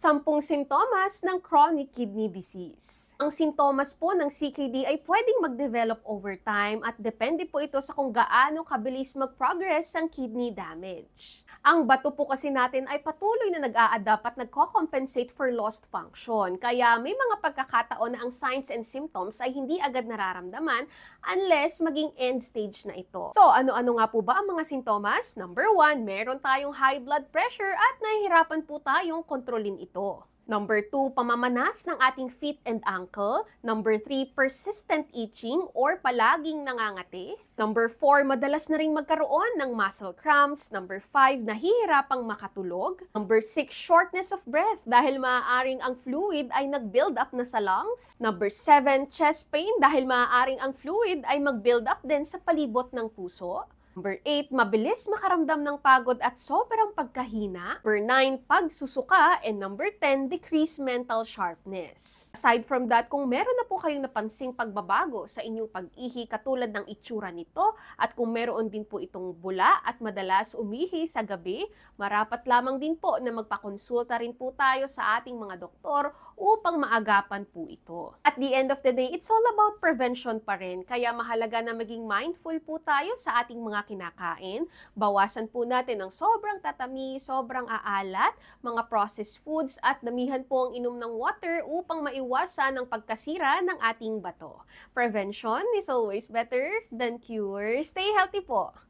10 sintomas ng chronic kidney disease. Ang sintomas po ng CKD ay pwedeng mag-develop over time at depende po ito sa kung gaano kabilis mag-progress ang kidney damage. Ang bato po kasi natin ay patuloy na nag-a-adapt at nagko-compensate for lost function. Kaya may mga pagkakataon na ang signs and symptoms ay hindi agad nararamdaman unless maging end stage na ito. So, ano-ano nga po ba ang mga sintomas? Number 1, meron tayong high blood pressure at nahihirapan po tayong kontrolin ito. Number 2, pamamanas ng ating feet and ankle. Number 3, persistent itching or palaging nangangati. Number 4, madalas na ring magkaroon ng muscle cramps. Number 5, nahihirapang makatulog. Number 6, shortness of breath dahil maaaring ang fluid ay nag-build up na sa lungs. Number 7, chest pain dahil maaaring ang fluid ay mag-build up din sa palibot ng puso. Number 8, mabilis makaramdam ng pagod at sobrang pagkahina. Number 9, pagsusuka. And number 10, decreased mental sharpness. Aside from that, kung meron na po kayong napansing pagbabago sa inyong pag-ihi katulad ng itsura nito at kung meron din po itong bula at madalas umihi sa gabi, marapat lamang din po na magpakonsulta rin po tayo sa ating mga doktor upang maagapan po ito. At the end of the day, it's all about prevention pa rin. Kaya mahalaga na maging mindful po tayo sa ating mga kinakain. Bawasan po natin ang sobrang tatamis, sobrang aalat, mga processed foods at damihan po ang inom ng water upang maiwasan ang pagkasira ng ating bato. Prevention is always better than cure. Stay healthy po!